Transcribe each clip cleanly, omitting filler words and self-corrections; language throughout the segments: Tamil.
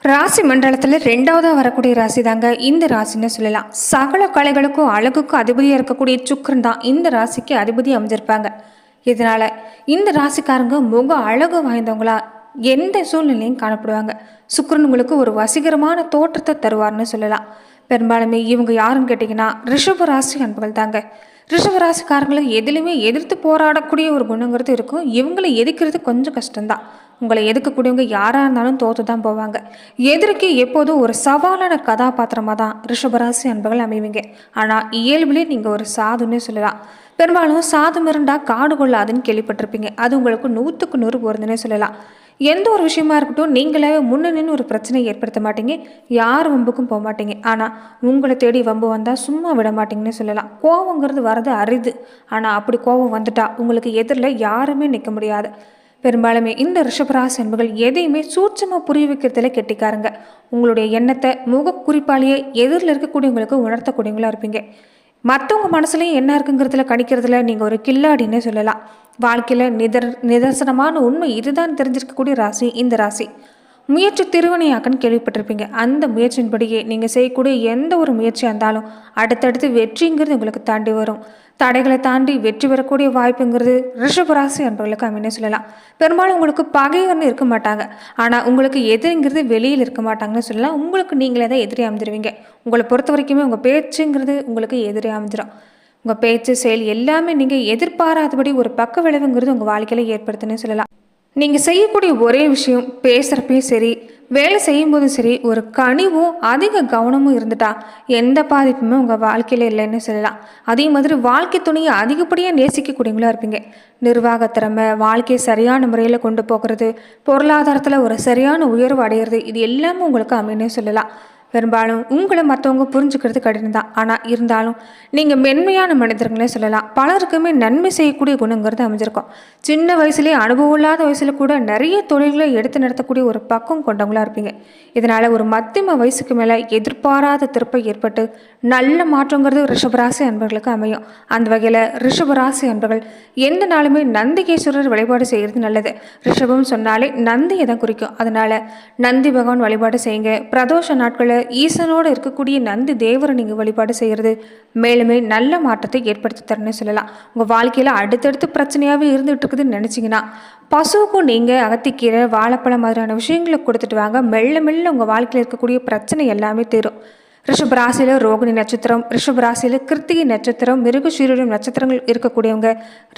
ராசி மண்டலத்தில் ரெண்டாவதாக வரக்கூடிய ராசி தாங்க இந்த ராசின்னு சொல்லலாம். சகல கலைகளுக்கும் அழகுக்கும் அதிபதியாக இருக்கக்கூடிய சுக்கிரன் தான் இந்த ராசிக்கு அதிபதி அமைஞ்சிருப்பாங்க. இதனால் இந்த ராசிக்காரங்க முக அழகு வாய்ந்தவங்களா எந்த சூழ்நிலையும் காணப்படுவாங்க. சுக்கிரன் உங்களுக்கு ஒரு வசீகரமான தோற்றத்தை தருவார்னு சொல்லலாம். பெரும்பாலுமே இவங்க யாருன்னு கேட்டிங்கன்னா ரிஷப ராசி அன்புகள் தாங்க. ரிஷபராசிக்காரங்களை எதுலையுமே எதிர்த்து போராடக்கூடிய ஒரு குணங்கிறது இருக்கும். இவங்களை எதிர்க்கிறது கொஞ்சம் கஷ்டம்தான். உங்களை எதிர்க்கக்கூடியவங்க யாராக இருந்தாலும் தோற்று தான் போவாங்க. எதிர்க்கு எப்போதும் ஒரு சவாலான கதாபாத்திரமாக தான் ரிஷபராசி அன்புகள் அமைவீங்க. ஆனால் இயல்பிலே நீங்கள் ஒரு சாதுன்னே சொல்லலாம். பெரும்பாலும் சாது மிரண்டா காடு கொள்ளாதுன்னு கேள்விப்பட்டிருப்பீங்க. அது உங்களுக்கு 100க்கு 100 போகிறதுனே சொல்லலாம். எந்த ஒரு விஷயமா இருக்கட்டும் நீங்களே முன்னணின்னு ஒரு பிரச்சனையை ஏற்படுத்த மாட்டீங்க. யார் வம்புக்கும் போக மாட்டீங்க. ஆனால் உங்களை தேடி வம்பு வந்தால் சும்மா விட மாட்டீங்கன்னு சொல்லலாம். கோவங்கிறது வர்றது அரிது. ஆனால் அப்படி கோவம் வந்துட்டா உங்களுக்கு எதிரில் யாருமே நிற்க முடியாது. பெரும்பாலுமே இந்த ரிஷபராசி அன்புகள் எதையுமே சூட்சமாக புரிய வைக்கிறதுல கெட்டிக்காருங்க. உங்களுடைய எண்ணத்தை முக குறிப்பாலேயே எதிரில் இருக்கக்கூடியவங்களுக்கு உணர்த்தக்கூடியவங்களா இருப்பீங்க. மற்றவங்க மனசுலையும் என்ன இருக்குங்கிறதுல கணிக்கிறதுல நீங்கள் ஒரு கில்லாடின்னே சொல்லலாம். வாழ்க்கையில் நிதர்சனமான உண்மை இதுதான் தெரிஞ்சிருக்கக்கூடிய ராசி இந்த ராசி. முயற்சி திருவினையாக்கன்னு கேள்விப்பட்டிருப்பீங்க. அந்த முயற்சியின்படியே நீங்கள் செய்யக்கூடிய எந்த ஒரு முயற்சியாக இருந்தாலும் அடுத்தடுத்து வெற்றிங்கிறது உங்களுக்கு தாண்டி வரும். தடைகளை தாண்டி வெற்றி பெறக்கூடிய வாய்ப்புங்கிறது ரிஷபராசி அன்பர்களுக்கு அமைன்னு சொல்லலாம். பெரும்பாலும் உங்களுக்கு பகைவர்னு இருக்க மாட்டாங்க. ஆனால் உங்களுக்கு எதிரிங்கிறது வெளியில் இருக்க மாட்டாங்கன்னு சொல்லலாம். உங்களுக்கு நீங்களே தான் எதிரி அமைஞ்சிருவீங்க. உங்களை பொறுத்த வரைக்குமே உங்கள் பேச்சுங்கிறது உங்களுக்கு எதிரி அமைஞ்சிடும். உங்கள் பேச்சு செயல் எல்லாமே நீங்கள் எதிர்பாராதபடி ஒரு பக்க விளைவுங்கிறது உங்கள் வாழ்க்கையில் ஏற்படுத்துன்னு சொல்லலாம். நீங்கள் செய்யக்கூடிய ஒரே விஷயம் பேசுகிறப்பையும் சரி வேலை செய்யும்போதும் சரி ஒரு கனிவும் அதிக கவனமும் இருந்துட்டா எந்த பாதிப்புமே உங்கள் வாழ்க்கையில் இல்லைன்னு சொல்லலாம். அதே மாதிரி வாழ்க்கை துணையை அதிகப்படியாக நேசிக்கக்கூடியவங்களா இருப்பீங்க. நிர்வாக திறமை, வாழ்க்கையை சரியான முறையில் கொண்டு போகிறது, பொருளாதாரத்தில் ஒரு சரியான உயர்வு அடைகிறது, இது எல்லாமே உங்களுக்கு அமைன்னு சொல்லலாம். பெரும்பாலும் உங்களை மற்றவங்க புரிஞ்சுக்கிறது கடினம் தான். ஆனால் இருந்தாலும் நீங்கள் மென்மையான மனிதர்களே சொல்லலாம். பலருக்குமே நன்மை செய்யக்கூடிய குணங்கிறது அமைஞ்சிருக்கும். சின்ன வயசுலேயே அனுபவம் இல்லாத வயசில் கூட நிறைய தொழில்களை எடுத்து நடத்தக்கூடிய ஒரு பக்கம் கொண்டவங்களா இருப்பீங்க. இதனால் ஒரு மத்தியம வயசுக்கு மேலே எதிர்பாராத திருப்பம் ஏற்பட்டு நல்ல மாற்றங்கிறது ரிஷபராசி அன்பர்களுக்கு அமையும். அந்த வகையில் ரிஷபராசி அன்பர்கள் எந்த நாளுமே நந்திகேஸ்வரர் வழிபாடு செய்கிறது நல்லது. ரிஷபம் சொன்னாலே நந்தியை தான் குறிக்கும். அதனால் நந்தி பகவான் வழிபாடு செய்யுங்க. பிரதோஷ நாட்களில் ஈசனோடு இருக்கக்கூடிய நந்தி தேவரை நீங்கள் வழிபாடு செய்கிறது மேலுமே நல்ல மாற்றத்தை ஏற்படுத்தி தரணும்னு சொல்லலாம். உங்கள் வாழ்க்கையில் அடுத்தடுத்து பிரச்சனையாகவே இருந்துகிட்டு இருக்குதுன்னு நினச்சிங்கன்னா பசுவுக்கும் நீங்கள் அகத்திக்கீரை, வாழைப்பழம் மாதிரியான விஷயங்களை கொடுத்துட்டு வாங்க. மெல்ல மெல்ல உங்கள் வாழ்க்கையில் இருக்கக்கூடிய பிரச்சனை எல்லாமே தீரும். ரிஷபராசியில் ரோகிணி நட்சத்திரம், ரிஷபராசியில் கிருத்திகை நட்சத்திரம், மிருகசீரிடம் நட்சத்திரங்கள் இருக்கக்கூடியவங்க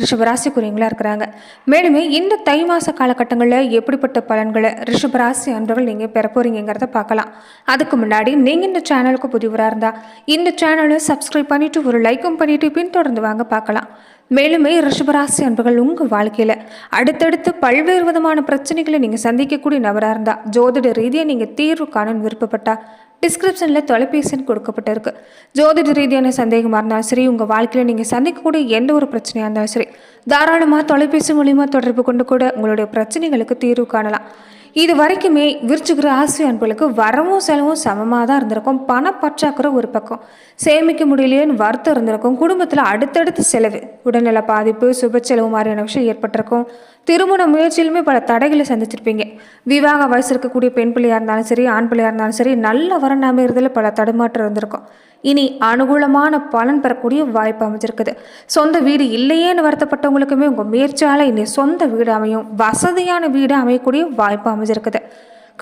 ரிஷபராசிக்குரியவங்களா இருக்கிறாங்க. மேலுமே இந்த தை மாத காலகட்டங்களில் எப்படிப்பட்ட பலன்களை ரிஷபராசி அன்பர்கள் நீங்கள் பெற போறீங்கிறத பார்க்கலாம். அதுக்கு முன்னாடி நீங்கள் இந்த சேனலுக்கு புதிவராக இருந்தால் இந்த சேனலை சப்ஸ்கிரைப் பண்ணிவிட்டு ஒரு லைக்கும் பண்ணிவிட்டு பின்தொடர்ந்து வாங்க பார்க்கலாம். மேலுமே ரிஷபராசி அன்பர்கள் உங்கள் வாழ்க்கையில் அடுத்தடுத்து பல்வேறு விதமான பிரச்சனைகளை நீங்கள் சந்திக்கக்கூடிய நபராக இருந்தால் ஜோதிட ரீதியாக நீங்கள் தீர்வு காணணும்னு விருப்பப்பட்டால் டிஸ்கிரிப்ஷனில் தொலைபேசின்னு கொடுக்கப்பட்டிருக்கு. ஜோதிட ரீதியான சந்தேகமாக இருந்தாலும் சரி, உங்கள் வாழ்க்கையில் நீங்கள் சந்திக்கக்கூடிய எந்த ஒரு பிரச்சனையாக இருந்தாலும் சரி தாராளமாக தொலைபேசி மூலிமா தொடர்பு கொண்டு கூட உங்களுடைய பிரச்சனைகளுக்கு தீர்வு காணலாம். இது வரைக்குமே விருச்சிக ராசி அன்பர்களுக்கு வரவும் செலவும் சமமாக தான் இருந்திருக்கும். பணப்பற்றாக்குறை ஒரு பக்கம், சேமிக்க முடியலையேன்னு வருத்தம் இருந்திருக்கும். குடும்பத்தில் அடுத்தடுத்து செலவு, உடல்நல பாதிப்பு, சுப செலவு மாதிரியான விஷயம் ஏற்பட்டிருக்கும். திருமண முயற்சியிலுமே பல தடைகளை சந்திச்சிருப்பீங்க. விவாக வயசு இருக்கக்கூடிய பெண் பிள்ளையாக இருந்தாலும் சரி, ஆண் பிள்ளையாக இருந்தாலும் சரி நல்ல வரன் அமைகிறதுல பல தடுமாற்றம் இருந்திருக்கும். இனி அனுகூலமான பலன் பெறக்கூடிய வாய்ப்பு அமைஞ்சிருக்குது. சொந்த வீடு இல்லையேன்னு வருத்தப்பட்டவங்களுக்குமே உங்கள் முயற்சியால் இனி சொந்த வீடு அமையும். வசதியான வீடு அமையக்கூடிய வாய்ப்பு அமைஞ்சிருக்குது.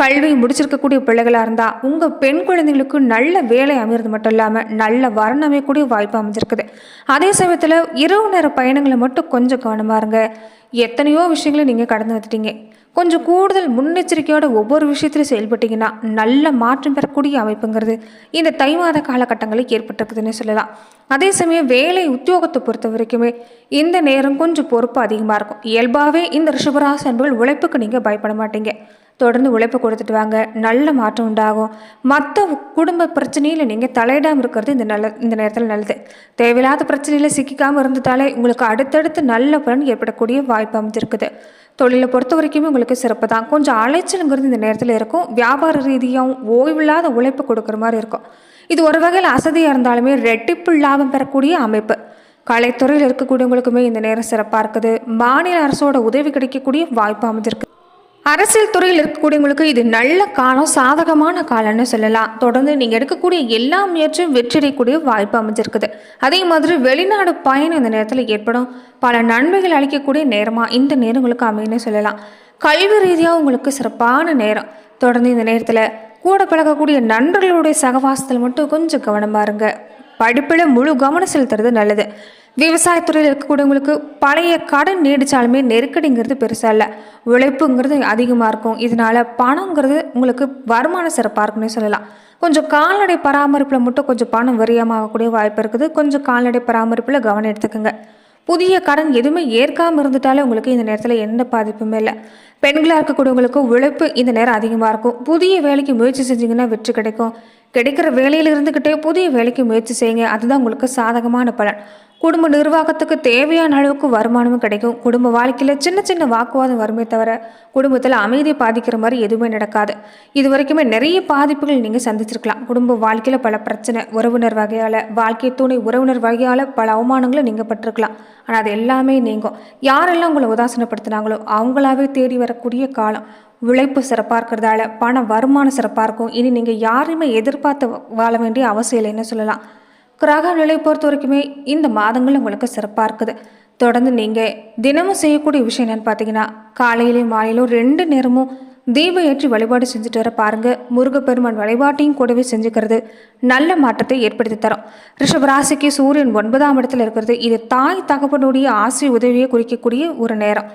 கல்வி முடிச்சிருக்கக்கூடிய பிள்ளைகளாக இருந்தால் உங்கள் பெண் குழந்தைங்களுக்கு நல்ல வேலை அமைகிறது மட்டும் இல்லாமல் நல்ல வரன் அமையக்கூடிய வாய்ப்பு அமைஞ்சிருக்குது. அதே சமயத்தில் இரவு நேர பயணங்களை மட்டும் கொஞ்சம் கவனமாக இருங்க. எத்தனையோ விஷயங்களை நீங்கள் கடந்து வந்துட்டீங்க. கொஞ்சம் கூடுதல் முன்னெச்சரிக்கையோட ஒவ்வொரு விஷயத்திலும் செயல்பட்டீங்கன்னா நல்ல மாற்றம் பெறக்கூடிய அமைப்புங்கிறது இந்த தை மாத காலகட்டங்களில் ஏற்பட்டிருக்குதுன்னு சொல்லலாம். அதே சமயம் வேலை உத்தியோகத்தை பொறுத்த வரைக்குமே இந்த நேரம் கொஞ்சம் பொறுப்பு அதிகமாக இருக்கும். இயல்பாகவே இந்த ரிஷபராசி அன்பர்கள் உழைப்புக்கு நீங்கள் பயப்பட மாட்டீங்க. தொடர்ந்து உழைப்பு கொடுத்துட்டு வாங்க, நல்ல மாற்றம் உண்டாகும். மற்ற குடும்ப பிரச்சனையில் நீங்கள் தலையிடாமல் இருக்கிறது இந்த நேரத்தில் நல்லது. தேவையில்லாத பிரச்சனையில் சிக்கிக்காமல் இருந்துட்டாலே உங்களுக்கு அடுத்தடுத்து நல்ல பலன் ஏற்படக்கூடிய வாய்ப்பு அமைஞ்சிருக்குது. தொழிலை பொறுத்த வரைக்குமே உங்களுக்கு சிறப்பு தான். கொஞ்சம் அலைச்சலுங்கிறது இந்த நேரத்தில் இருக்கும். வியாபார ரீதியாகவும் ஓய்வில்லாத உழைப்பு கொடுக்குற மாதிரி இருக்கும். இது ஒரு வகையில் அசதியாக இருந்தாலுமே ரெட்டிப்பு லாபம் பெறக்கூடிய அமைப்பு. கலைத்துறையில் இருக்கக்கூடியவங்களுக்குமே இந்த நேரம் சிறப்பாக இருக்குது. மாநில அரசோட உதவி கிடைக்கக்கூடிய வாய்ப்பு அமைஞ்சிருக்கு. அரசியல் துறையில் இருக்கக்கூடியவங்களுக்கு இது நல்ல காலம், சாதகமான காலம்னு சொல்லலாம். தொடர்ந்து நீங்கள் எடுக்கக்கூடிய எல்லா முயற்சியும் வெற்றியடையக்கூடிய வாய்ப்பு அமைஞ்சிருக்குது. அதே மாதிரி வெளிநாடு பயணம் இந்த நேரத்தில் ஏற்படும். பல நன்மைகள் அளிக்கக்கூடிய நேரமாக இந்த நேரம் உங்களுக்கு அமையுன்னு சொல்லலாம். கல்வி ரீதியாக உங்களுக்கு சிறப்பான நேரம். தொடர்ந்து இந்த நேரத்தில் கூட பழகக்கூடிய நண்பர்களுடைய சகவாசத்தில் மட்டும் கொஞ்சம் கவனமாக இருங்க. படிப்பில் முழு கவனம் செலுத்துறது நல்லது. விவசாயத்துறையில் இருக்கக்கூடியவங்களுக்கு பழைய கடன் நீடிச்சாலுமே நெருக்கடிங்கிறது பெருசாக இல்லை. உழைப்புங்கிறது அதிகமாக இருக்கும். இதனால பணங்கிறது உங்களுக்கு வருமானம் சிறப்பாக இருக்குன்னு சொல்லலாம். கொஞ்சம் கால்நடை பராமரிப்பில் மட்டும் கொஞ்சம் பணம் விரயமாகக்கூடிய வாய்ப்பு இருக்குது. கொஞ்சம் கால்நடை பராமரிப்பில் கவனம் எடுத்துக்கோங்க. புதிய கடன் எதுவுமே ஏற்காமல் இருந்துட்டாலே உங்களுக்கு இந்த நேரத்தில் எந்த பாதிப்புமே இல்லை. பெண்களாக இருக்கக்கூடியவங்களுக்கு உழைப்பு இந்த நேரம் அதிகமாக இருக்கும். புதிய வேலைக்கு முயற்சி செஞ்சீங்கன்னா வெற்றி கிடைக்கும். கிடைக்கிற வேலையில் இருந்துக்கிட்டே புதிய வேலைக்கு முயற்சி செய்யுங்க. அதுதான் உங்களுக்கு சாதகமான பலன். குடும்ப நிர்வாகத்துக்கு தேவையான அளவுக்கு வருமானமும் கிடைக்கும். குடும்ப வாழ்க்கையில் சின்ன சின்ன வாக்குவாதம் வருமே தவிர குடும்பத்தில் அமைதியை பாதிக்கிற மாதிரி எதுவுமே நடக்காது. இது வரைக்குமே நிறைய பாதிப்புகள் நீங்கள் சந்திச்சிருக்கலாம். குடும்ப வாழ்க்கையில் பல பிரச்சனை, உறவினர் வகையால், வாழ்க்கை துணை உறவினர் வகையால் பல அவமானங்களை நீங்கள் பட்டிருக்கலாம். ஆனால் அது எல்லாமே நீங்கும். யாரெல்லாம் உங்களை உதாசீனப்படுத்தினாங்களோ அவங்களாவே தேடி வரக்கூடிய காலம். உழைப்பு சிறப்பாக இருக்கிறதால பண வருமானம் சிறப்பாக இருக்கும். இனி நீங்கள் யாரையுமே எதிர்பார்த்து வாழ வேண்டிய அவசியம் இல்லைன்னு சொல்லலாம். கிரக நிலை பொறுத்த வரைக்குமே இந்த மாதங்கள் உங்களுக்கு சிறப்பாக இருக்குது. தொடர்ந்து நீங்கள் தினமும் செய்யக்கூடிய விஷயம் என்னென்னு பார்த்தீங்கன்னா, காலையிலையும் மாலையிலும் 2 நேரமும் தீபம் ஏற்றி வழிபாடு செஞ்சுட்டு வர பாருங்கள். முருகப்பெருமான் வழிபாட்டையும் கூடவே செஞ்சுக்கிறது நல்ல மாற்றத்தை ஏற்படுத்தி தரும். ரிஷபராசிக்கு சூரியன் 9ஆம் இடத்துல இருக்கிறது. இது தாய் தகப்பனுடைய ஆசை உதவியை குறிக்கக்கூடிய ஒரு நேரம்.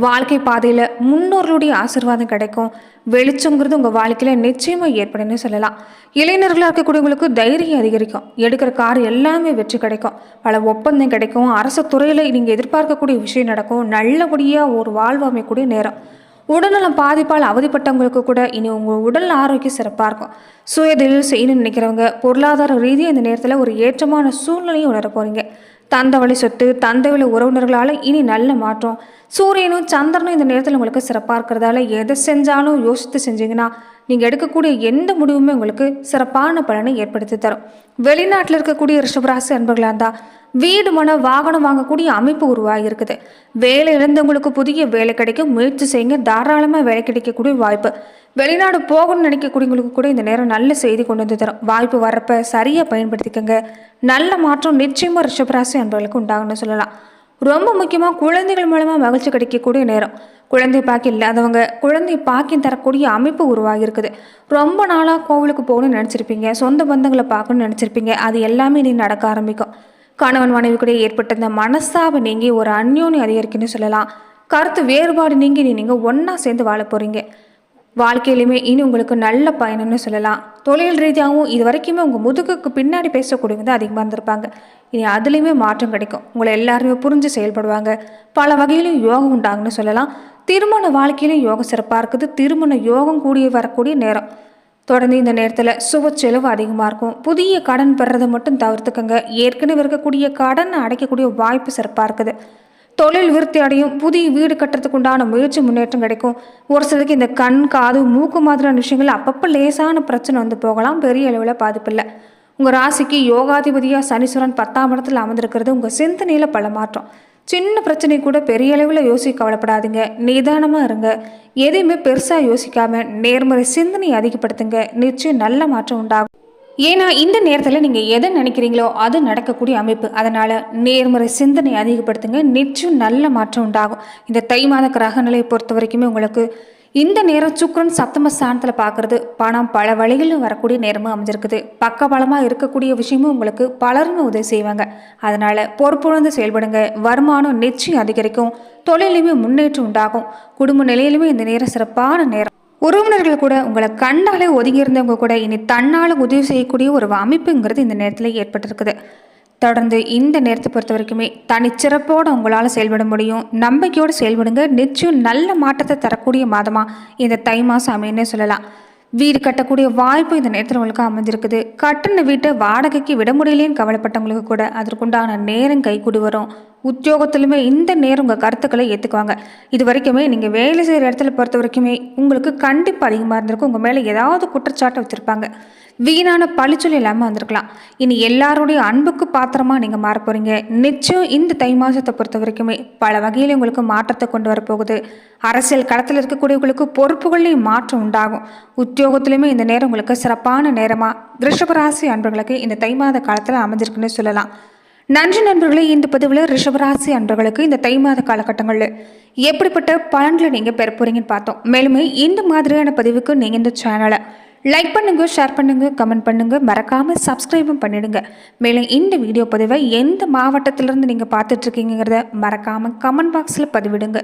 வாழ்க்கை பாதையில் முன்னோர்களுடைய ஆசீர்வாதம் கிடைக்கும். வெளிச்சங்கிறது உங்கள் வாழ்க்கையில் நிச்சயமாக ஏற்படுன்னு சொல்லலாம். இளைஞர்களாக இருக்கக்கூடியவங்களுக்கு தைரியம் அதிகரிக்கும். எடுக்கிற கார் எல்லாமே வெற்றி கிடைக்கும். பல ஒப்பந்தம் கிடைக்கும். அரசு துறையில் நீங்கள் எதிர்பார்க்கக்கூடிய விஷயம் நடக்கும். நல்லபடியாக ஒரு வாழ்வு அமைக்கக்கூடிய நேரம். உடல்நலம் பாதிப்பால் அவதிப்பட்டவங்களுக்கு கூட இனி உங்கள் உடல் ஆரோக்கியம் சிறப்பாக இருக்கும். சுயதொழில் செய்யணும்னு நினைக்கிறவங்க பொருளாதார ரீதியாக இந்த நேரத்தில் ஒரு ஏற்றமான சூழ்நிலையும் உணர போகிறீங்க. தந்தை வழி சொத்து, தந்தை வழி உறவினர்களால் இனி நல்ல மாற்றம். சூரியனும் சந்திரனும் இந்த நேரத்தில் உங்களுக்கு சிறப்பாக இருக்கிறதால எதை செஞ்சாலும் யோசித்து செஞ்சீங்கன்னா நீங்கள் எடுக்கக்கூடிய எந்த முடிவுமே உங்களுக்கு சிறப்பான பலனை ஏற்படுத்தி தரும். வெளிநாட்டில் இருக்கக்கூடிய ரிஷபராசி அன்பர்களாக இருந்தால் வீடு, மன, வாகனம் வாங்கக்கூடிய அமைப்பு உருவாகி இருக்குது. வேலை இழந்தவங்களுக்கு புதிய வேலை கிடைக்கும். முயற்சி செய்யுங்க. தாராளமாக வேலை கிடைக்கக்கூடிய வாய்ப்பு. வெளிநாடு போகணும்னு நினைக்கக்கூடியவங்களுக்கு கூட இந்த நேரம் நல்ல செய்தி கொண்டு வந்து தரும். வாய்ப்பு வரப்ப சரியாக பயன்படுத்திக்கங்க. நல்ல மாற்றம் நிச்சயமாக ரிஷபராசி அன்பர்களுக்கு உண்டாகுன்னு சொல்லலாம். ரொம்ப முக்கியமாக குழந்தைகள் மூலமாக மகிழ்ச்சி கிடைக்கக்கூடிய நேரம். குழந்தை பாக்கி இல்லாதவங்க குழந்தை பாக்கியம் தரக்கூடிய அமைப்பு உருவாகி இருக்குது. ரொம்ப நாளாக கோவிலுக்கு போகணும்னு நினச்சிருப்பீங்க. சொந்த பந்தங்களை பார்க்கணும்னு நினச்சிருப்பீங்க. அது எல்லாமே நீ நடக்க ஆரம்பிக்கும். கணவன் மனைவி கூட ஏற்பட்ட இந்த மனஸ்தாப நீங்கி ஒரு அந்யோன்யம் அதிகரிக்குன்னு சொல்லலாம். கருத்து வேறுபாடு நீங்கி நீங்கள் ஒன்றா சேர்ந்து வாழ போகிறீங்க. வாழ்க்கையிலுமே இனி உங்களுக்கு நல்ல பயணம்னு சொல்லலாம். தொழில் ரீதியாகவும் இது வரைக்குமே உங்கள் முதுகுக்கு பின்னாடி பேசக்கூடியவங்க தான் அதிகமாக இருந்திருப்பாங்க. இனி அதுலேயுமே மாற்றம் கிடைக்கும். உங்களை எல்லாருமே புரிஞ்சு செயல்படுவாங்க. பல வகையிலும் யோகம் உண்டாகுன்னு சொல்லலாம். திருமண வாழ்க்கையிலும் யோகம் சிறப்பாக இருக்குது. திருமண யோகம் கூடிய வரக்கூடிய நேரம். தொடர்ந்து இந்த நேரத்தில் சுப செலவு அதிகமாக இருக்கும். புதிய கடன் பெறதை மட்டும் தவிர்த்துக்கங்க. ஏற்கனவே இருக்கக்கூடிய கடனை அடைக்கக்கூடிய வாய்ப்பு சிறப்பாக இருக்குது. தொழில் விருத்தி அடையும். புதிய வீடு கட்டுறதுக்கு உண்டான முயற்சி முன்னேற்றம் கிடைக்கும். ஒரு சிலருக்கு இந்த கண், காது, மூக்கு மாதிரியான விஷயங்கள் அப்பப்போ லேசான பிரச்சனை வந்து போகலாம். பெரிய அளவில் பாதிப்பில்லை. உங்கள் ராசிக்கு யோகாதிபதியாக சனீஸ்வரன் 10ஆம் இடத்துல அமர்ந்திருக்கிறது உங்கள் சிந்தனையில் பல மாற்றம். சின்ன பிரச்சனை கூட பெரிய அளவில் யோசிக்க கவலைப்படாதீங்க. நிதானமாக இருங்க. எதையுமே பெருசாக யோசிக்காமல் நேர்மறை சிந்தனையை அதிகப்படுத்துங்க. நிச்சயம் நல்ல மாற்றம் உண்டாகும். ஏன்னா இந்த நேரத்தில் நீங்கள் எதை நினைக்கிறீங்களோ அது நடக்கக்கூடிய அமைப்பு. அதனால் நேர்மறை சிந்தனை அதிகப்படுத்துங்க. நிச்சயம் நல்ல மாற்றம் உண்டாகும். இந்த தை மாத கிரக நிலையை பொறுத்த வரைக்குமே உங்களுக்கு இந்த நேரம் சுக்கிரன் சப்தம ஸ்தானத்தில் பார்க்குறது பணம் பல வழிகளிலும் வரக்கூடிய நேரமும் அமைஞ்சிருக்குது. பக்கபலமாக இருக்கக்கூடிய விஷயமும் உங்களுக்கு பலருமே உதவி செய்வாங்க. அதனால் பொறுப்புணர்ந்து செயல்படுங்க. வருமானம் நிச்சயம் அதிகரிக்கும். தொழிலையுமே முன்னேற்றம் உண்டாகும். குடும்ப நிலையிலுமே இந்த நேரம் சிறப்பான நேரம். உறவினர்கள் கூட உங்களை கண்டாலே ஒதுங்கி இருந்தவங்க கூட இனி தன்னால் உதவி செய்யக்கூடிய ஒரு அமைப்புங்கிறது இந்த நேரத்தில் ஏற்பட்டிருக்குது. தொடர்ந்து இந்த நேரத்தை பொறுத்த வரைக்குமே தனிச்சிறப்போடு உங்களால் செயல்பட முடியும். நம்பிக்கையோடு செயல்படுங்க. நிச்சயம் நல்ல மாற்றத்தை தரக்கூடிய மாதமாக இந்த தை மாதம் அமைன்னு சொல்லலாம். வீடு கட்டக்கூடிய வாய்ப்பு இந்த நேரத்தில் உங்களுக்கு அமைஞ்சிருக்குது. கட்டின வீட்டை வாடகைக்கு விட முடியலேன்னு கவலைப்பட்டவங்களுக்கு கூட அதற்குண்டான நேரம் கைகூடி வரும். உத்தியோகத்திலுமே இந்த நேரம் உங்கள் கருத்துக்களை ஏற்றுக்குவாங்க. இது வரைக்குமே நீங்கள் வேலை செய்கிற இடத்துல பொறுத்த வரைக்குமே உங்களுக்கு கண்டிப்பாக அதிகமாக இருந்திருக்கும். உங்கள் மேலே ஏதாவது குற்றச்சாட்டை வச்சுருப்பாங்க. வீணான பழிச்சொல் இல்லாமல் வந்திருக்கலாம். இனி எல்லாருடைய அன்புக்கு பாத்திரமாக நீங்கள் மாற போகிறீங்க. நிச்சயம் இந்த தை மாதத்தை பொறுத்த வரைக்குமே பல வகையில் உங்களுக்கு மாற்றத்தை கொண்டு வரப்போகுது. அரசியல் களத்தில் இருக்கக்கூடியவங்களுக்கு பொறுப்புகள்லையும் மாற்றம் உண்டாகும். உத்தியோகத்திலுமே இந்த நேரம் உங்களுக்கு சிறப்பான நேரமாக ரிஷபராசி அன்பர்களுக்கு இந்த தை மாத காலத்தில் அமைஞ்சிருக்குன்னு சொல்லலாம். நன்றி நண்பர்களே. இந்த பதிவில் ரிஷபராசி அன்பர்களுக்கு இந்த தை மாத காலகட்டங்களில் எப்படிப்பட்ட பலன்களை நீங்கள் பெற போறீங்கன்னு பார்த்தோம். மேலுமே இந்த மாதிரியான பதிவுக்கு நீங்கள் இந்த சேனலை லைக் பண்ணுங்க, ஷேர் பண்ணுங்க, கமெண்ட் பண்ணுங்க, மறக்காம சப்ஸ்கிரைபும் பண்ணிடுங்க. மேலும் இந்த வீடியோ பதிவை எந்த மாவட்டத்திலிருந்து நீங்கள் பார்த்துட்டு இருக்கீங்கிறத மறக்காம கமெண்ட் பாக்ஸில் பதிவிடுங்க.